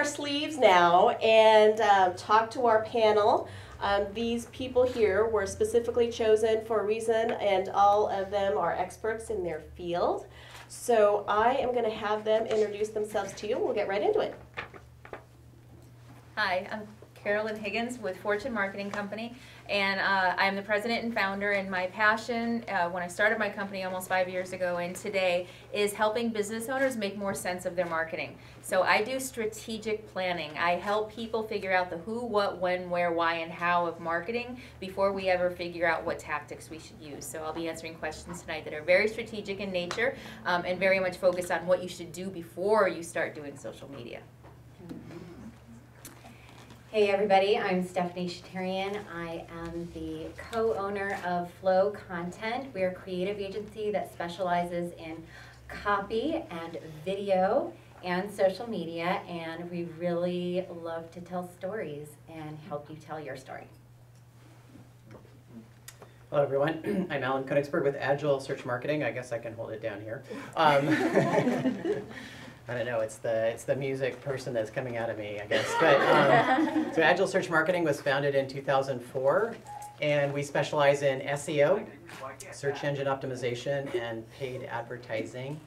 our sleeves now and talk to our panel. These people here were specifically chosen for a reason, and all of them are experts in their field. So I am going to have them introduce themselves to you. We'll get right into it. Hi, I'm Carolyn Higgins with Fortune Marketing Company, and I'm the president and founder, and my passion when I started my company almost 5 years ago and today is helping business owners make more sense of their marketing. So I do strategic planning. I help people figure out the who, what, when, where, why, and how of marketing before we ever figure out what tactics we should use. So I'll be answering questions tonight that are very strategic in nature and very much focused on what you should do before you start doing social media. Hey everybody, I'm Stephanie Shatarian. I am the co-owner of Flow Content. We're a creative agency that specializes in copy and video and social media, and we really love to tell stories and help you tell your story. Hello everyone, I'm Alan Königsberg with Agile Search Marketing. I guess I can hold it down here. I don't know, it's the music person that's coming out of me, I guess. But so Agile Search Marketing was founded in 2004, and we specialize in SEO, search engine optimization, and paid advertising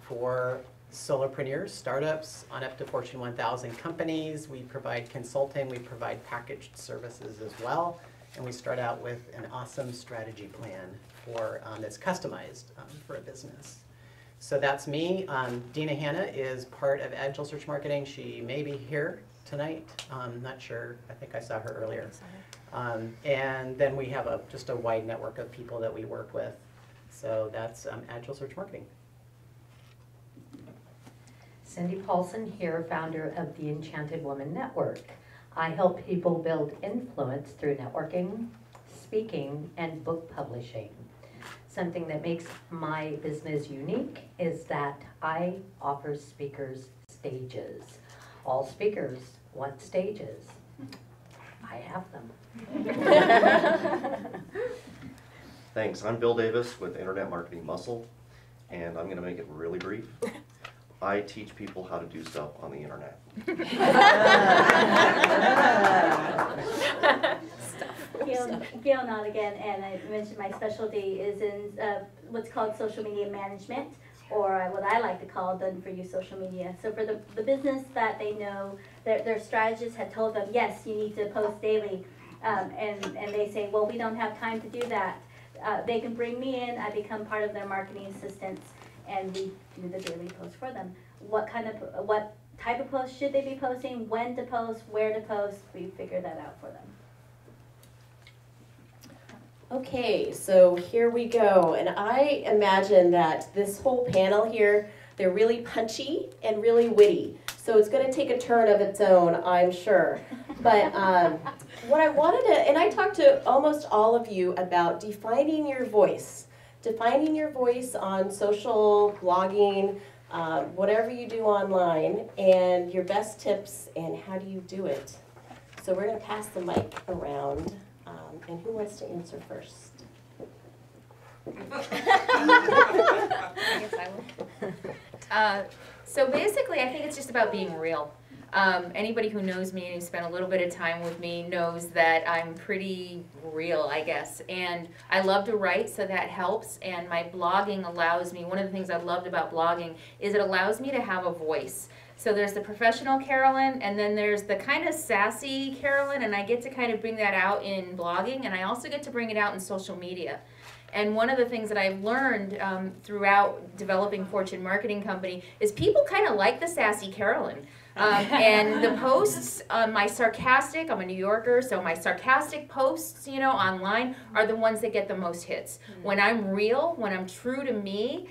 for solopreneurs, startups, on up to Fortune 1000 companies. We provide consulting, we provide packaged services as well, and we start out with an awesome strategy plan for that's customized for a business. So that's me. Dina Hanna is part of Agile Search Marketing. She may be here tonight. Not sure. I think I saw her earlier. And then we have just a wide network of people that we work with. So that's Agile Search Marketing. Cindy Paulson here, founder of the Enchanted Woman Network. I help people build influence through networking, speaking, and book publishing. Something that makes my business unique is that I offer speakers stages. All speakers want stages. I have them. Thanks. I'm Bill Davis with Internet Marketing Muscle, and I'm going to make it really brief. I teach people how to do stuff on the internet. Gail Knott again, and I mentioned my specialty is in what's called social media management, or what I like to call done for you social media. So for the business that they know, their strategists have told them, yes, you need to post daily, and they say, well, we don't have time to do that. They can bring me in, I become part of their marketing assistants, and we do the daily post for them. What type of post should they be posting, when to post, where to post, we figure that out for them. Okay, so here we go. And I imagine that this whole panel here, they're really punchy and really witty. So it's going to take a turn of its own, I'm sure. But what I wanted to, and I talked to almost all of you about defining your voice. Defining your voice on social, blogging, whatever you do online, and your best tips and how do you do it. So we're going to pass the mic around. And who wants to answer first? So basically, I think it's just about being real. Anybody who knows me and who spent a little bit of time with me knows that I'm pretty real, I guess. And I love to write, so that helps. And my blogging allows me, one of the things I loved about blogging is it allows me to have a voice. So there's the professional Carolyn, and then there's the kind of sassy Carolyn, and I get to kind of bring that out in blogging, and I also get to bring it out in social media. And one of the things that I've learned throughout developing Fortune Marketing Company is people kind of like the sassy Carolyn. And the posts, my sarcastic, I'm a New Yorker, so my sarcastic posts, you know, online are the ones that get the most hits. When I'm real, when I'm true to me,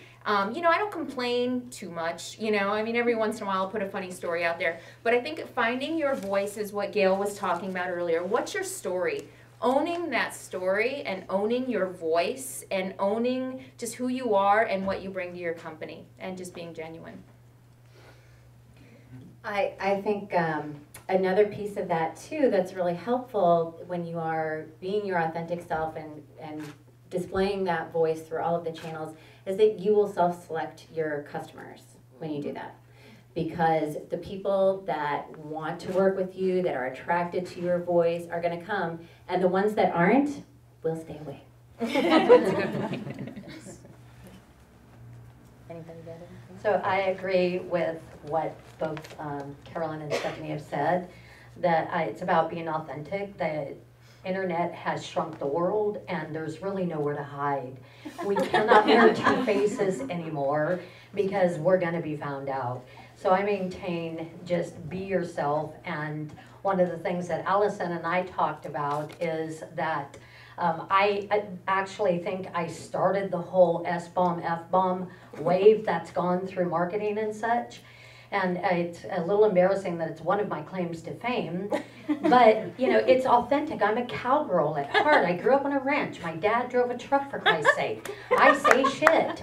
you know, I don't complain too much, you know, I mean, every once in a while I'll put a funny story out there. But I think finding your voice is what Gail was talking about earlier. What's your story? Owning that story and owning your voice and owning just who you are and what you bring to your company and just being genuine. I think another piece of that too that's really helpful when you are being your authentic self and displaying that voice through all of the channels is that you will self-select your customers when you do that. because the people that want to work with you, that are attracted to your voice, are going to come, and the ones that aren't will stay away. That's a good point. Anybody got anything? So I agree with what both Carolyn and Stephanie have said, that it's about being authentic. The internet has shrunk the world, and there's really nowhere to hide. We cannot wear two faces anymore because we're going to be found out. So I maintain just be yourself, and one of the things that Allison and I talked about is that I actually think I started the whole S-bomb, F-bomb wave that's gone through marketing and such. And it's a little embarrassing that it's one of my claims to fame, but you know, it's authentic. I'm a cowgirl at heart. I grew up on a ranch. My dad drove a truck, for Christ's sake. I say shit.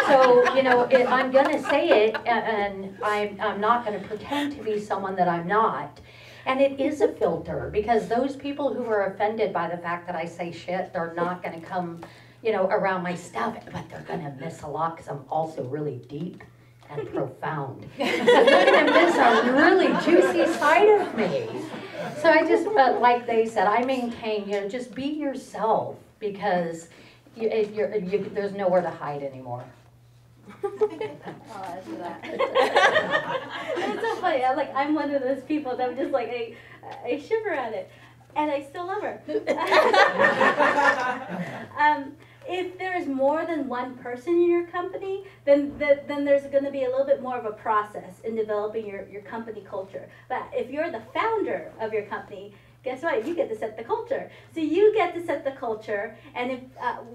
So, you know, I'm gonna say it, and I'm not gonna pretend to be someone that I'm not. And it is a filter, because those people who are offended by the fact that I say shit, they're not gonna come, you know, around my stuff, but they're gonna miss a lot because I'm also really deep and profound. So they're gonna miss a really juicy side of me. So I just, like they said, I maintain, you know, just be yourself, because there's nowhere to hide anymore. I'll add to that. It's so funny. I'm one of those people that I'm just like, I shiver at it, and I still love her. If there's more than one person in your company, then there's going to be a little bit more of a process in developing your company culture. But if you're the founder of your company, guess what? You get to set the culture. So you get to set the culture, and if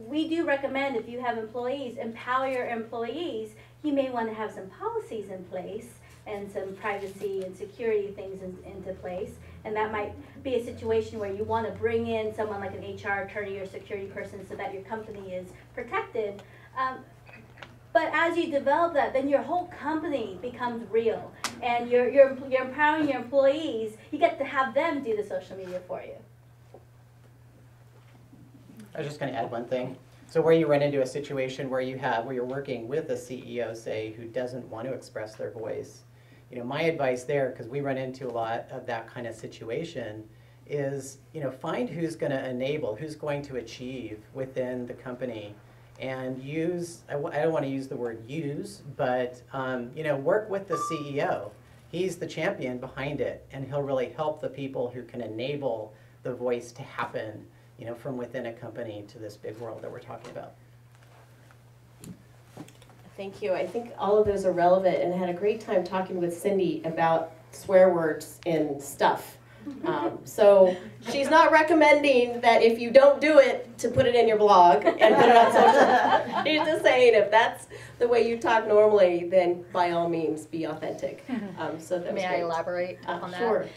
we do recommend, if you have employees, empower your employees. You may want to have some policies in place and some privacy and security things into place. And that might be a situation where you want to bring in someone like an HR attorney or security person so that your company is protected. But as you develop that, then your whole company becomes real, and you're empowering your employees. You get to have them do the social media for you. I was just going to add one thing. So where you run into a situation where you're working with a CEO, say, who doesn't want to express their voice, you know, my advice there, because we run into a lot of that kind of situation, is, you know, find who's going to enable, who's going to achieve within the company, and use, I don't want to use the word use, but, you know, work with the CEO. He's the champion behind it, and he'll really help the people who can enable the voice to happen, you know, from within a company to this big world that we're talking about. Thank you. I think all of those are relevant, and I had a great time talking with Cindy about swear words in stuff. So she's not recommending that if you don't do it, to put it in your blog and put it on social. She's just saying if that's the way you talk normally, then by all means be authentic. So that was May I great. elaborate on that? Sure.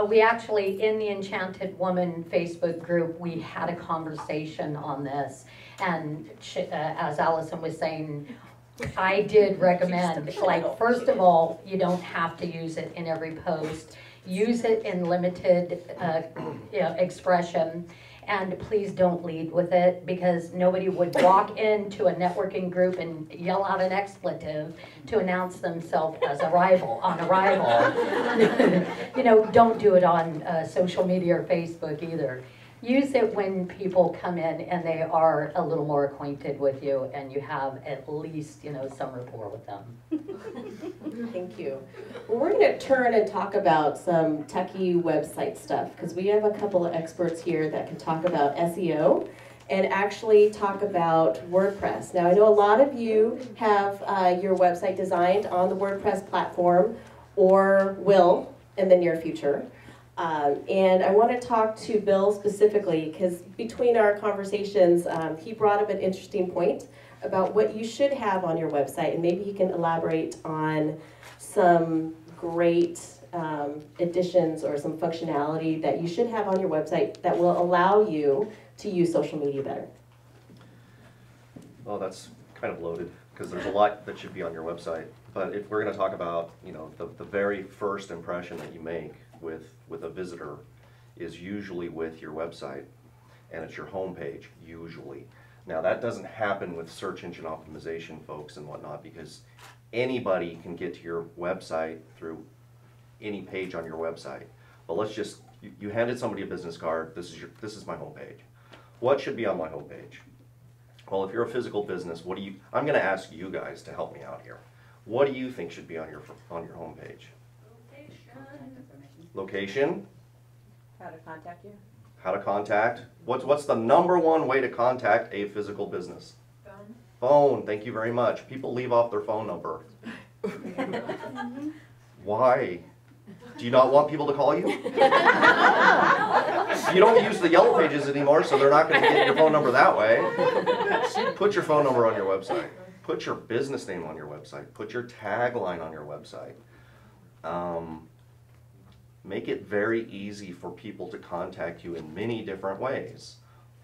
We actually, in the Enchanted Woman Facebook group, we had a conversation on this, and as Allison was saying, I did recommend, like, first of all, you don't have to use it in every post. Use it in limited expression, and please don't lead with it, because nobody would walk into a networking group and yell out an expletive to announce themselves as on arrival. You know, don't do it on social media or Facebook either. Use it when people come in and they are a little more acquainted with you, and you have at least, you know, some rapport with them. Thank you. Well, we're going to turn and talk about some techie website stuff, because we have a couple of experts here that can talk about SEO and actually talk about WordPress. Now, I know a lot of you have your website designed on the WordPress platform, or will in the near future. And I want to talk to Bill specifically, because between our conversations, he brought up an interesting point about what you should have on your website, and maybe he can elaborate on some great additions or some functionality that you should have on your website that will allow you to use social media better. Well, that's kind of loaded, because there's a lot that should be on your website. But if we're going to talk about, you know, the very first impression that you make with a visitor is usually with your website, and it's your homepage, usually. Now, that doesn't happen with search engine optimization folks and whatnot, because anybody can get to your website through any page on your website. But let's just, you handed somebody a business card, this is my homepage. What should be on my homepage? Well, if you're a physical business, I'm gonna ask you guys to help me out here. What do you think should be on your homepage? Location. How to contact you? How to contact. What's the #1 way to contact a physical business? Phone. Phone, thank you very much. People leave off their phone number. Why? Do you not want people to call you? You don't use the yellow pages anymore, so they're not going to get your phone number that way. Put your phone number on your website. Put your business name on your website. Put your tagline on your website. Make it very easy for people to contact you in many different ways.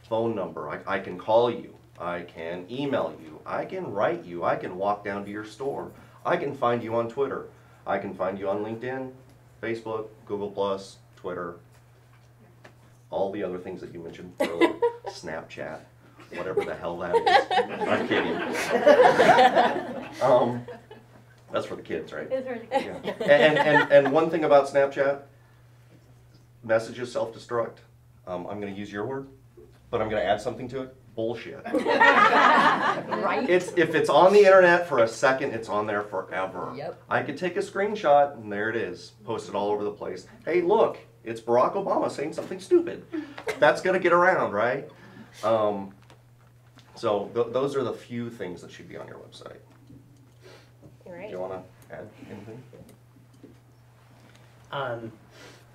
Phone number, I can call you. I can email you. I can write you. I can walk down to your store. I can find you on Twitter. I can find you on LinkedIn, Facebook, Google+, Twitter, all the other things that you mentioned earlier, Snapchat, whatever the hell that is. I'm kidding. That's for the kids, right? It's really Yeah. And one thing about Snapchat, messages self-destruct. I'm going to use your word, but I'm going to add something to it. Bullshit. Right? If it's on the internet for a second, it's on there forever. Yep. I could take a screenshot and there it is, posted all over the place. Hey, look, it's Barack Obama saying something stupid. That's going to get around, right? So those are the few things that should be on your website. All Do right. you want to add anything?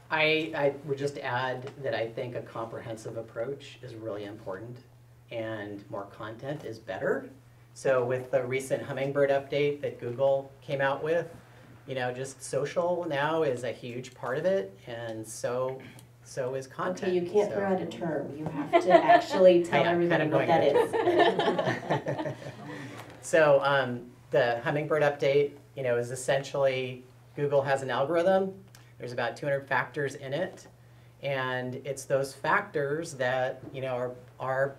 I would just add that I think a comprehensive approach is really important, and more content is better. So with the recent Hummingbird update that Google came out with, just social now is a huge part of it, and so is content. Okay, you can't So- throw out a term. You have to actually tell Yeah, everybody kind of what that going is. So the Hummingbird update, is essentially Google has an algorithm. There's about 200 factors in it, and it's those factors that are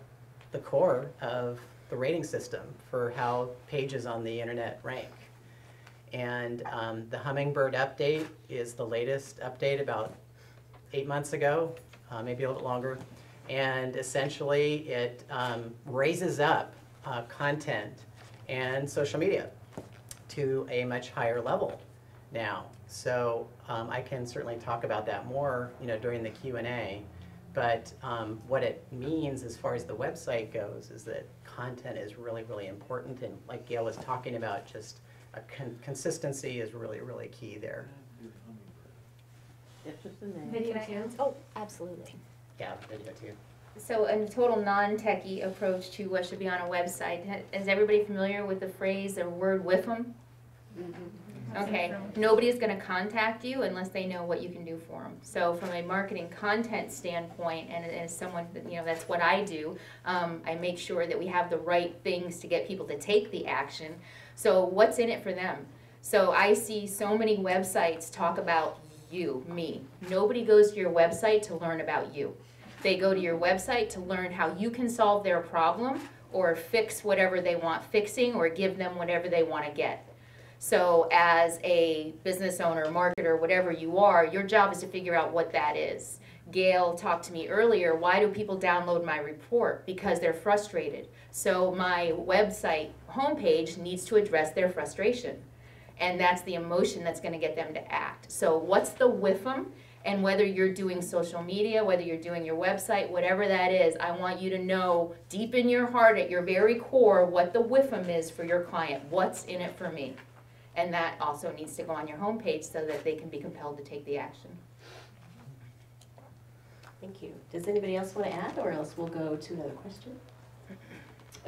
the core of the rating system for how pages on the internet rank. And the Hummingbird update is the latest update, about 8 months ago, maybe a little bit longer, and essentially it raises up content and social media to a much higher level now. So I can certainly talk about that more, during the Q&A. But what it means as far as the website goes is that content is really, really important. And like Gail was talking about, just consistency is really, really key there. Video Can I too. add? Oh, absolutely. Yeah, video too. So a total non-techie approach to what should be on a website. Is everybody familiar with the phrase or word "whiff'em"? Okay, nobody is going to contact you unless they know what you can do for them. So from a marketing content standpoint, and as someone, that's what I do, I make sure that we have the right things to get people to take the action. So what's in it for them? So I see so many websites talk about you, me. Nobody goes to your website to learn about you. They go to your website to learn how you can solve their problem or fix whatever they want fixing or give them whatever they want to get. So as a business owner, marketer, whatever you are, your job is to figure out what that is. Gail talked to me earlier, why do people download my report? Because they're frustrated. So my website homepage needs to address their frustration. And that's the emotion that's going to get them to act. So what's the whiff'em? And whether you're doing social media, whether you're doing your website, whatever that is, I want you to know deep in your heart, at your very core, what the whiff'em is for your client. What's in it for me? And that also needs to go on your homepage so that they can be compelled to take the action. Thank you. Does anybody else want to add, or else we'll go to another question?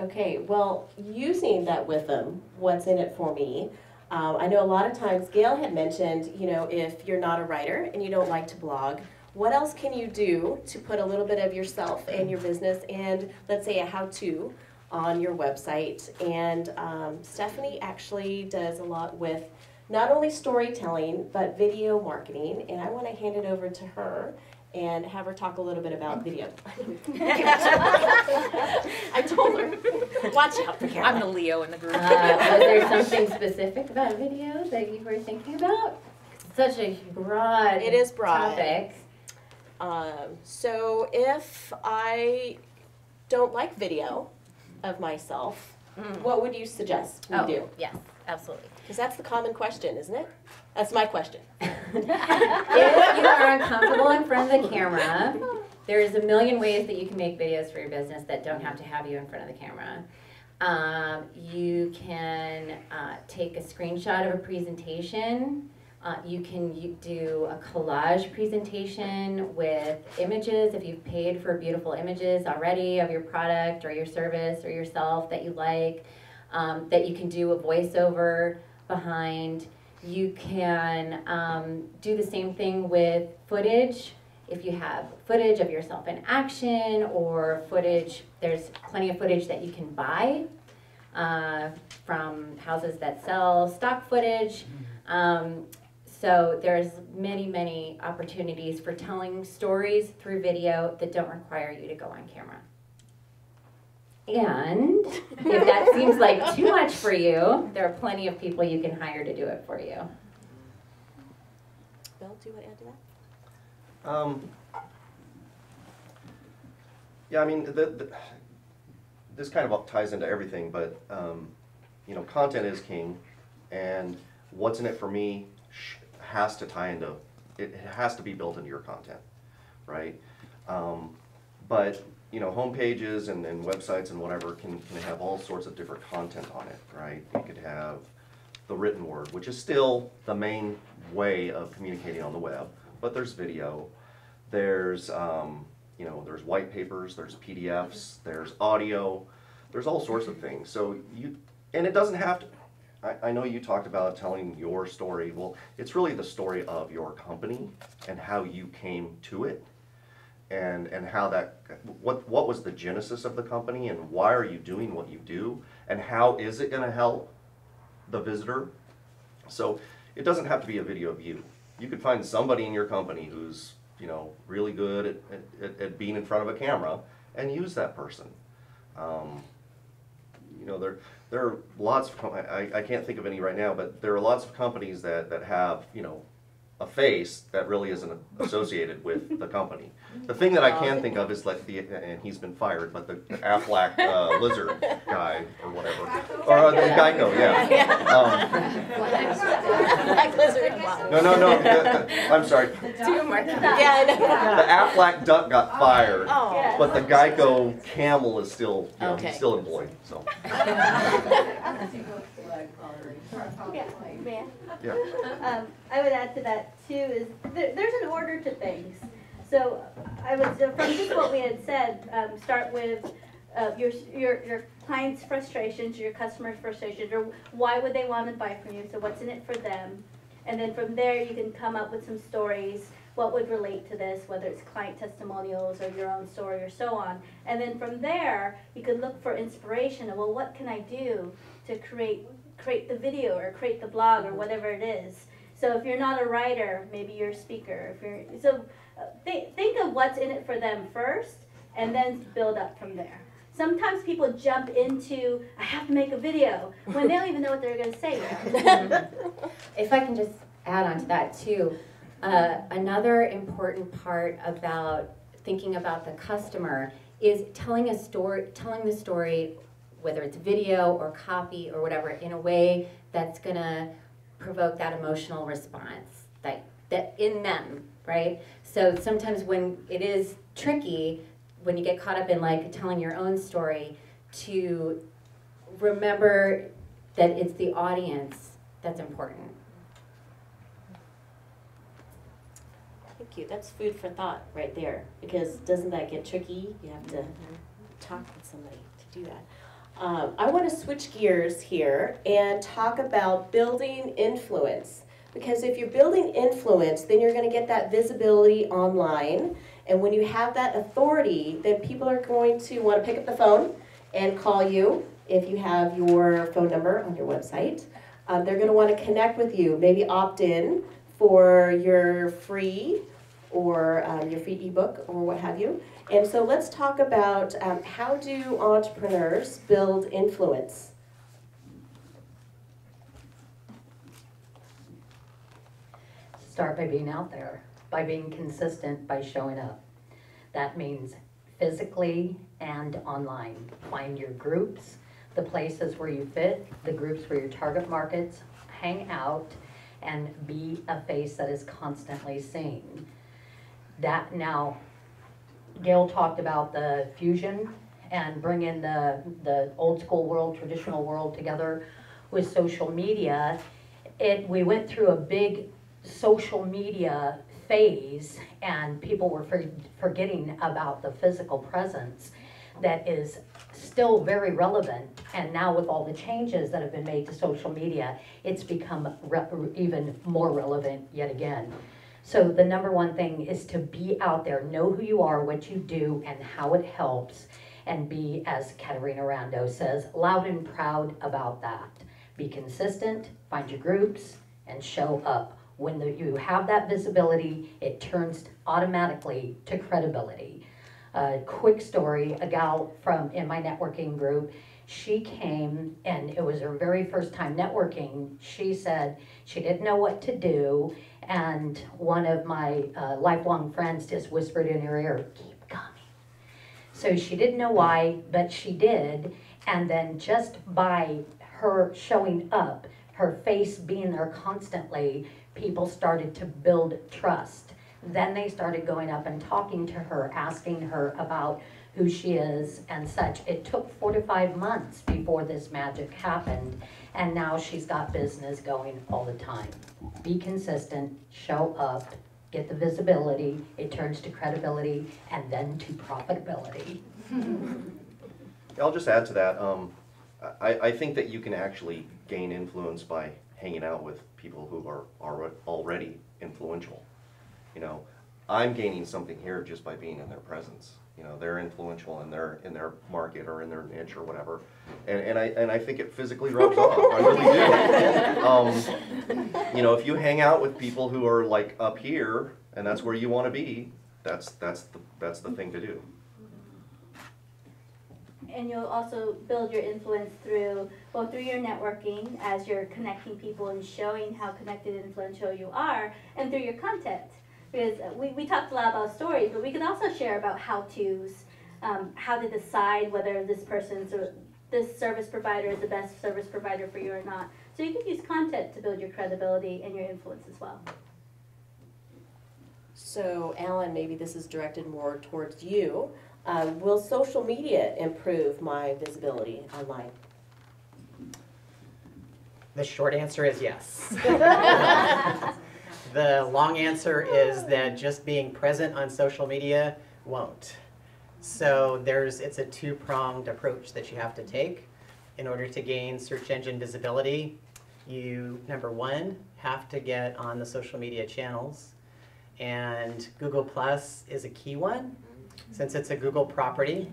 Okay, well, using that with them, what's in it for me? I know a lot of times Gail had mentioned, if you're not a writer and you don't like to blog, what else can you do to put a little bit of yourself and your business and, let's say, a how-to on your website? And Stephanie actually does a lot with not only storytelling, but video marketing, and I want to hand it over to her and have her talk a little bit about video. I told her, watch out for I'm Caroline. the Leo in the group. Was there something specific about video that you were thinking about? Such a broad It is broad. topic. So if I don't like video of myself, what would you suggest we do? Yes, absolutely. Because that's the common question, isn't it? That's my question. If you are uncomfortable in front of the camera, there's a million ways that you can make videos for your business that don't have to have you in front of the camera. You can take a screenshot of a presentation. You can do a collage presentation with images if you've paid for beautiful images already of your product or your service or yourself that you like, that you can do a voiceover behind. You can do the same thing with footage. If you have footage of yourself in action or footage, there's plenty of footage that you can buy from houses that sell stock footage. So there's many, many opportunities for telling stories through video that don't require you to go on camera. And if that seems like too much for you, there are plenty of people you can hire to do it for you. Bill, do you want to add to that? Yeah, I mean, this kind of ties into everything, but you know, content is king, and what's in it for me has to tie into, it has to be built into your content, right? But you know, home pages and websites and whatever can have all sorts of different content on it, right? You could have the written word, which is still the main way of communicating on the web, but there's video, there's you know, there's white papers, there's PDFs, there's audio, there's all sorts of things. So and it doesn't have to, I know you talked about telling your story. Well, it's really the story of your company and how you came to it, and how that, what was the genesis of the company, and why are you doing what you do, and how is it going to help the visitor. So it doesn't have to be a video of you. You could find somebody in your company who's, you know, really good at being in front of a camera and use that person. You know, there are lots of, I can't think of any right now, but there are lots of companies that have, you know, a face that really isn't associated with the company. The thing that I can think of is like and he's been fired, but the Aflac lizard guy or whatever, or the Geico, yeah. Black lizard. No, I'm sorry. Yeah, I know. The Aflac duck got fired, Oh. but the Geico camel is still, you know, Okay. still employed. So yeah. I would add to that too is there's an order to things. So I would, from just what we had said, start with your client's frustrations, your customer's frustrations, or why would they want to buy from you? So what's in it for them? And then from there you can come up with some stories. What would relate to this, whether it's client testimonials or your own story or so on. And then from there you could look for inspiration. Well, what can I do to create the video or create the blog or whatever it is. So if you're not a writer, maybe you're a speaker. Think of what's in it for them first and then build up from there. Sometimes people jump into, I have to make a video, when they don't even know what they're going to say yet. If I can just add on to that too, another important part about thinking about the customer is telling the story, whether it's video or copy or whatever, in a way that's gonna provoke that emotional response that in them, right? So sometimes when it is tricky, when you get caught up in like telling your own story, to remember that it's the audience that's important. Thank you. That's food for thought right there. Because doesn't that get tricky? You have to talk with somebody to do that. I want to switch gears here and talk about building influence. Because if you're building influence, then you're going to get that visibility online. And when you have that authority, then people are going to want to pick up the phone and call you if you have your phone number on your website. They're going to want to connect with you, maybe opt in for your free or your free ebook or what have you. And so let's talk about how do entrepreneurs build influence? Start by being out there, by being consistent, by showing up. That means physically and online. Find your groups, the places where you fit, the groups where your target markets hang out, and be a face that is constantly seen. That now, Gail talked about the fusion and bringing the old school world, traditional world together with social media. We went through a big social media phase and people were forgetting about the physical presence that is still very relevant. And now with all the changes that have been made to social media, it's become even more relevant yet again. So the number one thing is to be out there, know who you are, what you do, and how it helps, and be, as Katarina Rando says, loud and proud about that. Be consistent, find your groups, and show up. When you have that visibility, it turns automatically to credibility. Quick story, a gal in my networking group, she came and it was her very first time networking. She said she didn't know what to do, and one of my lifelong friends just whispered in her ear, "Keep coming." So she didn't know why, but she did, and then just by her showing up, her face being there constantly, people started to build trust. Then they started going up and talking to her, asking her about who she is and such. It took 4 to 5 months before this magic happened, and now she's got business going all the time. Be consistent, show up, get the visibility, it turns to credibility, and then to profitability. I'll just add to that. I think that you can actually gain influence by hanging out with people who are already influential. You know, I'm gaining something here just by being in their presence. You know, they're influential in their market or in their niche or whatever, and I think it physically rubs off. I really do. You know, if you hang out with people who are like up here and that's where you want to be, that's the thing to do. And you'll also build your influence through your networking as you're connecting people and showing how connected and influential you are, and through your content. Because we talked a lot about stories, but we can also share about how-tos, how to decide whether this service provider is the best service provider for you or not. So you can use content to build your credibility and your influence as well. So Alan, maybe this is directed more towards you. Will social media improve my visibility online? The short answer is yes. The long answer is that just being present on social media won't. So it's a two-pronged approach that you have to take. In order to gain search engine visibility, you, number one, have to get on the social media channels. And Google Plus is a key one, since it's a Google property.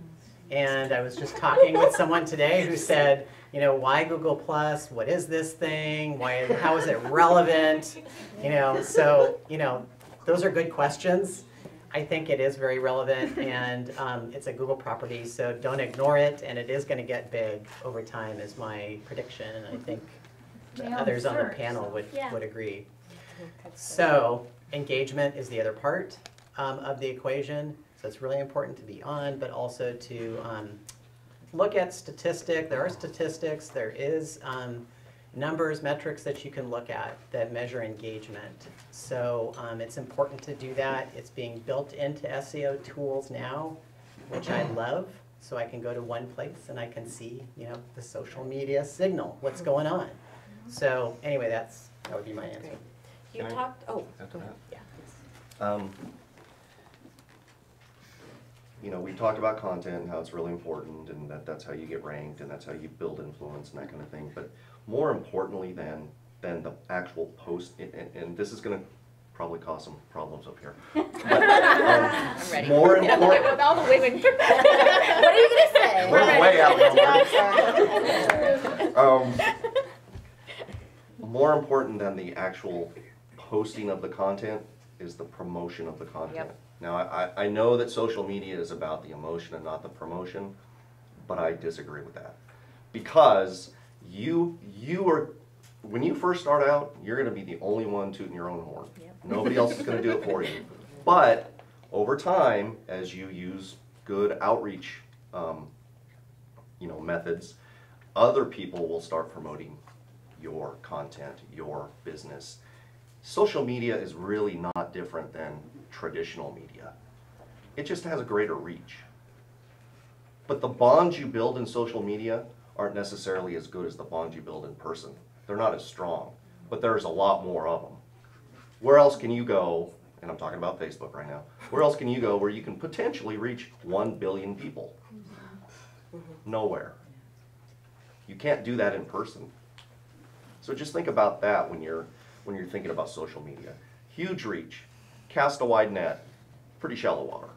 And I was just talking with someone today who said, you know, why Google Plus? What is this thing? How is it relevant? You know, so, you know, those are good questions. I think it is very relevant, and it's a Google property, so don't ignore it, and it is going to get big over time is my prediction, and I think others on the panel would agree. So engagement is the other part of the equation. So it's really important to be on, but also to look at statistics. There are statistics. There is numbers, metrics that you can look at that measure engagement. So it's important to do that. It's being built into SEO tools now, which I love. So I can go to one place and I can see, you know, the social media signal, what's going on. So anyway, that would be my answer. You talked. Oh, go ahead. Yeah. You know, we talked about content and how it's really important, and that's how you get ranked, and that's how you build influence and that kind of thing. But more importantly than the actual post, and this is going to probably cause some problems up here. But, I'm ready. More important. With all the women. What are you going to say? We're way out there. More important than the actual posting of the content is the promotion of the content. Yep. Now, I know that social media is about the emotion and not the promotion, but I disagree with that. Because you are, when you first start out, you're going to be the only one tooting your own horn. Yep. Nobody else is going to do it for you. But over time, as you use good outreach methods, other people will start promoting your content, your business. Social media is really not different than traditional media. It just has a greater reach. But the bonds you build in social media aren't necessarily as good as the bonds you build in person. They're not as strong, but there's a lot more of them. Where else can you go, and I'm talking about Facebook right now, where else can you go where you can potentially reach 1 billion people? Nowhere. You can't do that in person. So just think about that when you're thinking about social media. Huge reach, cast a wide net, pretty shallow water.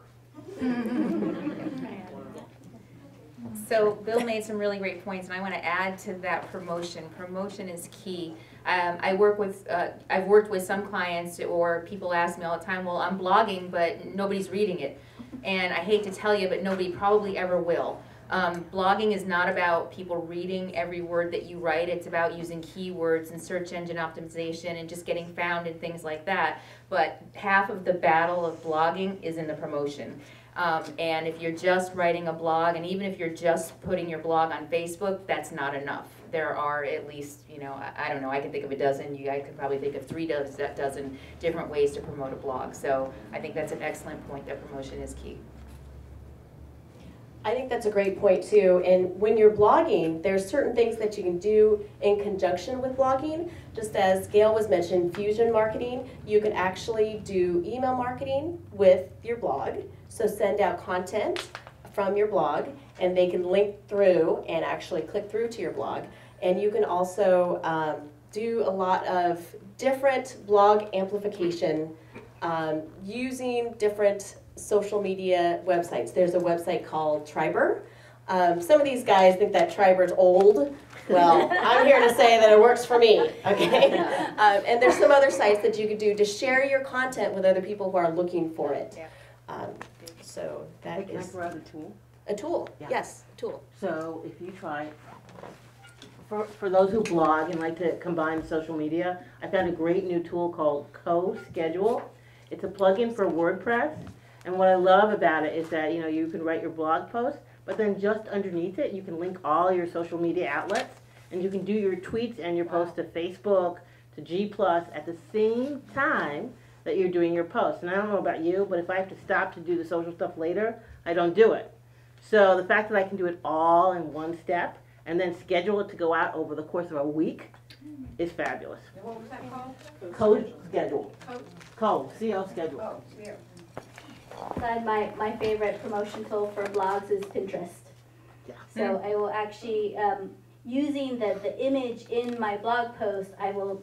So Bill made some really great points, and I want to add to that promotion. Promotion is key. I've worked with some clients, or people ask me all the time, well, I'm blogging, but nobody's reading it. And I hate to tell you, but nobody probably ever will. Blogging is not about people reading every word that you write. It's about using keywords and search engine optimization and just getting found and things like that. But half of the battle of blogging is in the promotion. And if you're just writing a blog, and even if you're just putting your blog on Facebook, that's not enough. There are at least, I don't know, I can think of a dozen. You guys could probably think of 3 dozen different ways to promote a blog. So I think that's an excellent point, that promotion is key. I think that's a great point too. And when you're blogging, there's certain things that you can do in conjunction with blogging. Just as Gail was mentioned, fusion marketing, you can actually do email marketing with your blog. So send out content from your blog, and they can link through and actually click through to your blog. And you can also do a lot of different blog amplification using different social media websites. There's a website called Triber. Some of these guys think that Triber's old. Well, I'm here to say that it works for me, okay? And there's some other sites that you could do to share your content with other people who are looking for it. So that Can I is throw out a tool? a tool. Yeah. Yes, a tool. So if you try, for those who blog and like to combine social media, I found a great new tool called Co-Schedule. It's a plugin for WordPress. And what I love about it is that, you can write your blog post, but then just underneath it, you can link all your social media outlets, and you can do your tweets and your posts to Facebook, to G+, at the same time that you're doing your post. And I don't know about you, but if I have to stop to do the social stuff later, I don't do it. So the fact that I can do it all in one step and then schedule it to go out over the course of a week is fabulous. What was that called? Co-Schedule. C-O schedule. Oh, yeah. And my favorite promotion tool for blogs is Pinterest. Yeah. So I will actually, using the image in my blog post, I will,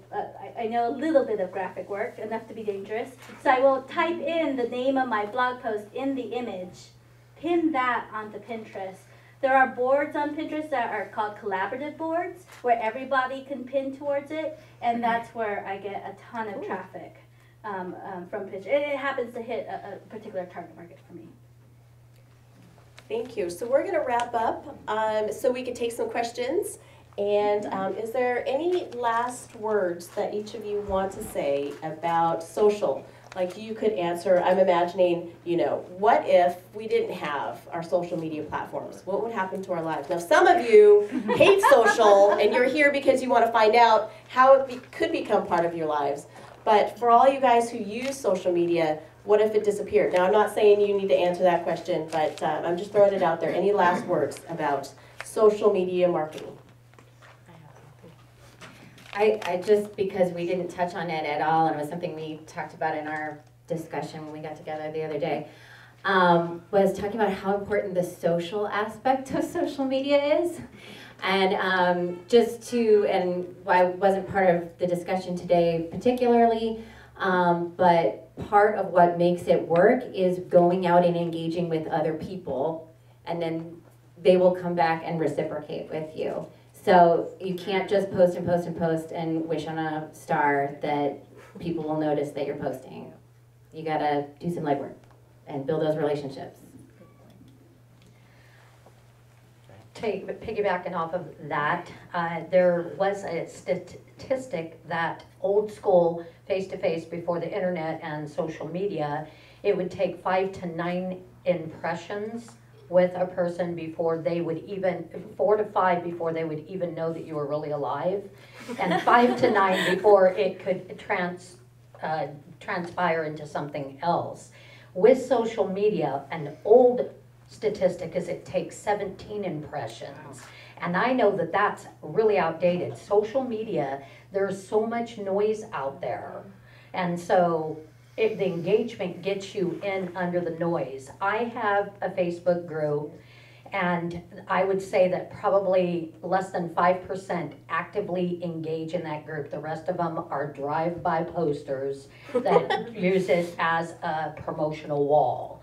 I know a little bit of graphic work, enough to be dangerous. So I will type in the name of my blog post in the image, pin that onto Pinterest. There are boards on Pinterest that are called collaborative boards, where everybody can pin towards it, and that's where I get a ton of traffic. From Pinterest. It happens to hit a particular target market for me. Thank you. So we're going to wrap up so we can take some questions. And is there any last words that each of you want to say about social? Like you could answer, I'm imagining, what if we didn't have our social media platforms? What would happen to our lives? Now, some of you hate social, and you're here because you want to find out how it could become part of your lives. But for all you guys who use social media, what if it disappeared? Now, I'm not saying you need to answer that question, but I'm just throwing it out there. Any last words about social media marketing? I just, because we didn't touch on it at all, and it was something we talked about in our discussion when we got together the other day, was talking about how important the social aspect of social media is. And and why I wasn't part of the discussion today particularly, but part of what makes it work is going out and engaging with other people, and then they will come back and reciprocate with you. So you can't just post and post and post and wish on a star that people will notice that you're posting. You gotta do some legwork and build those relationships. Piggybacking off of that, there was a statistic that old school face-to-face before the internet and social media, it would take 5 to 9 impressions with a person before they would even, 4 to 5 before they would even know that you were really alive, and 5 to 9 before it could transpire into something else. With social media, an old statistic is it takes 17 impressions. And I know that that's really outdated. Social media, there's so much noise out there. And so the engagement gets you in under the noise. I have a Facebook group, and I would say that probably less than 5% actively engage in that group. The rest of them are drive-by posters that use it as a promotional wall.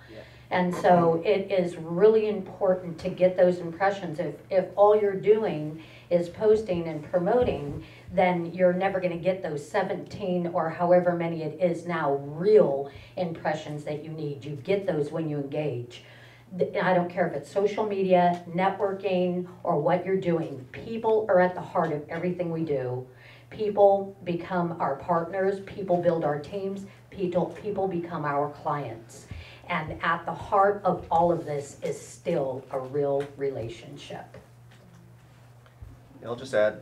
And so it is really important to get those impressions. If all you're doing is posting and promoting, then you're never going to get those 17 or however many it is now real impressions that you need. You get those when you engage. I don't care if it's social media, networking, or what you're doing. People are at the heart of everything we do. People become our partners. People build our teams. People become our clients. And at the heart of all of this is still a real relationship. I'll just add,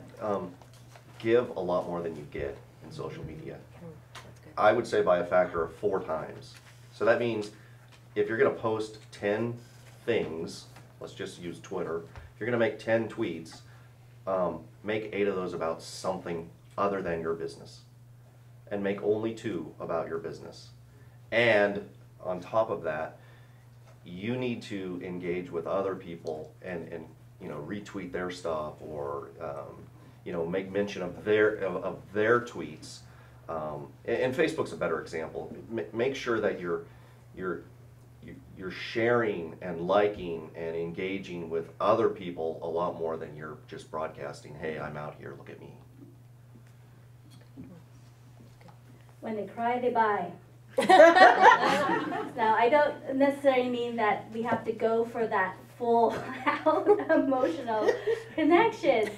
give a lot more than you get in social media. I would say by a factor of 4 times. So that means if you're going to post 10 things, let's just use Twitter, if you're going to make 10 tweets, make 8 of those about something other than your business. And make only 2 about your business. And on top of that, you need to engage with other people and you know, retweet their stuff, or you know, make mention of their tweets. And Facebook's a better example. Make sure that you're sharing and liking and engaging with other people a lot more than you're just broadcasting, hey, I'm out here, look at me. When they cry, they buy. Now, I don't necessarily mean that we have to go for that full out emotional connection,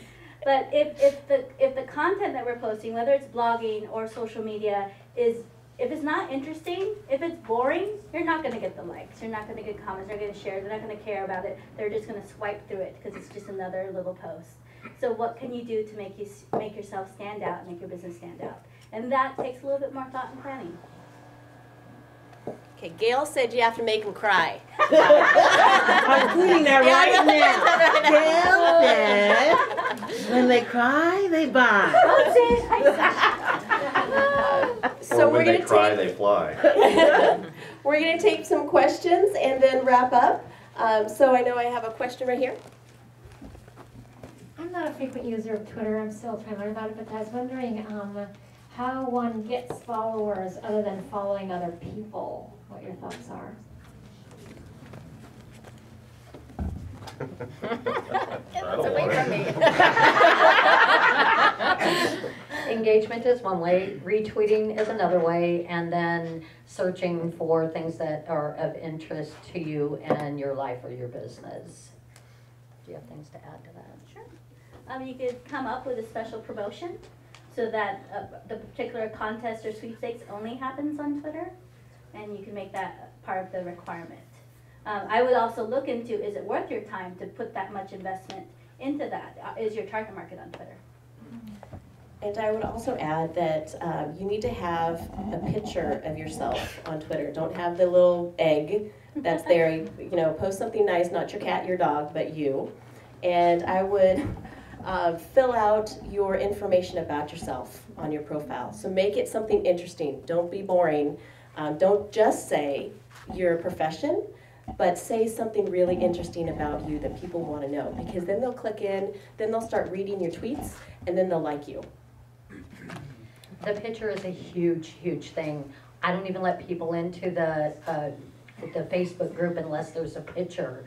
but if the content that we're posting, whether it's blogging or social media, if it's not interesting, if it's boring, you're not going to get the likes, you're not going to get comments, they're going to share, they're not going to care about it, they're just going to swipe through it because it's just another little post. So what can you do to make yourself stand out, make your business stand out? And that takes a little bit more thought and planning. Okay, Gail said you have to make them cry. I'm tweeting that right now. Gail said, when they cry, they buy. So or when they cry, they fly. We're going to take some questions and then wrap up. So I know I have a question right here. I'm not a frequent user of Twitter. I'm still trying to learn about it, but I was wondering how one gets followers other than following other people. What your thoughts are? It's away from me. Engagement is one way, retweeting is another way, and then searching for things that are of interest to you and your life or your business. Do you have things to add to that? Sure. You could come up with a special promotion so that the particular contest or sweepstakes only happens on Twitter, and you can make that part of the requirement. I would also look into, is it worth your time to put that much investment into that? Is your target market on Twitter? And I would also add that you need to have a picture of yourself on Twitter. Don't have the little egg that's there. You know, post something nice, not your cat, your dog, but you. And I would fill out your information about yourself on your profile. So make it something interesting. Don't be boring. Don't just say your profession, but say something really interesting about you that people want to know, because then they'll click in, then they'll start reading your tweets, and then they'll like you. The picture is a huge, huge thing. I don't even let people into the Facebook group unless there's a picture.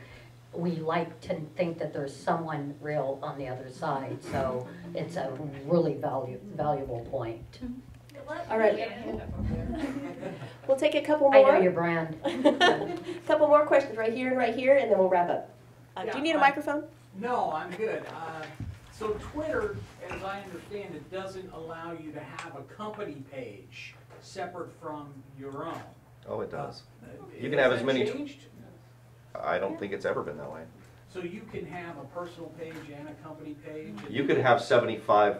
We like to think that there's someone real on the other side, so it's a really valuable point. All right. We'll take a couple I more. know your brand. Couple more questions right here, and then we'll wrap up. Do you need a microphone? No, I'm good. So Twitter, as I understand it, doesn't allow you to have a company page separate from your own. Oh, it does. You Has can have as that many. changed? I don't think it's ever been that way. So you can have a personal page and a company page? You could have 75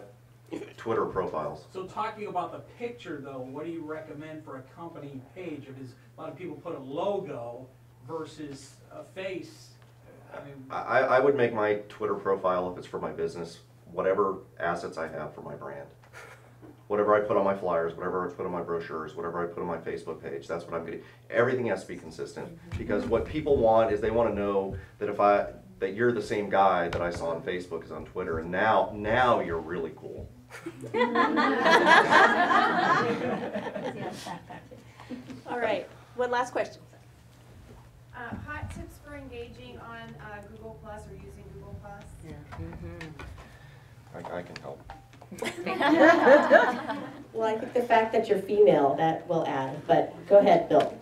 Twitter profiles. So talking about the picture though, what do you recommend for a company page? If a lot of people put a logo versus a face. I mean, I would make my Twitter profile, if it's for my business, whatever assets I have for my brand. Whatever I put on my flyers, whatever I put on my brochures, whatever I put on my Facebook page, that's what I'm getting. Everything has to be consistent, because what people want is they want to know that that you're the same guy that I saw on Facebook is on Twitter, and now you're really cool. All right. One last question. Hot tips for engaging on Google Plus or using Google Plus? I can help. Well, I think the fact that you're female, that will add, but go ahead, Bill.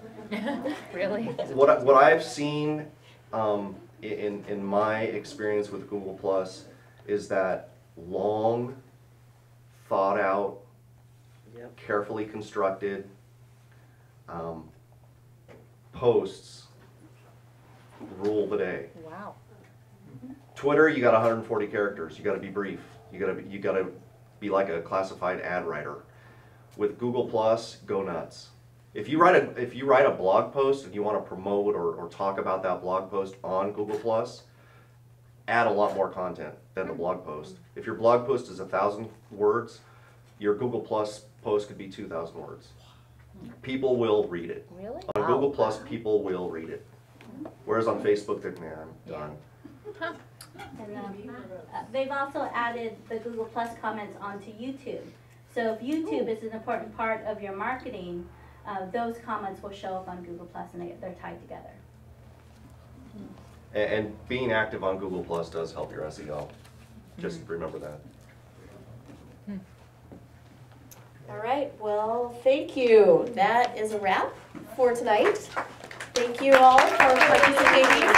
Really? What I've seen in my experience with Google Plus is that long, thought out, carefully constructed posts rule the day. Wow. Twitter, you got 140 characters. You got to be brief. You got to be like a classified ad writer. With Google Plus, go nuts. If you write a blog post and you want to promote or talk about that blog post on Google Plus, add a lot more content than the blog post. If your blog post is 1,000 words, your Google Plus post could be 2,000 words. People will read it. Really? On Google Plus, people will read it. Whereas on Facebook, they're, man, I'm done. And they've also added the Google Plus comments onto YouTube. So if YouTube is an important part of your marketing, those comments will show up on Google Plus, and they're tied together. And being active on Google Plus does help your SEO. Just remember that. All right, well, thank you. That is a wrap for tonight. Thank you all for participating.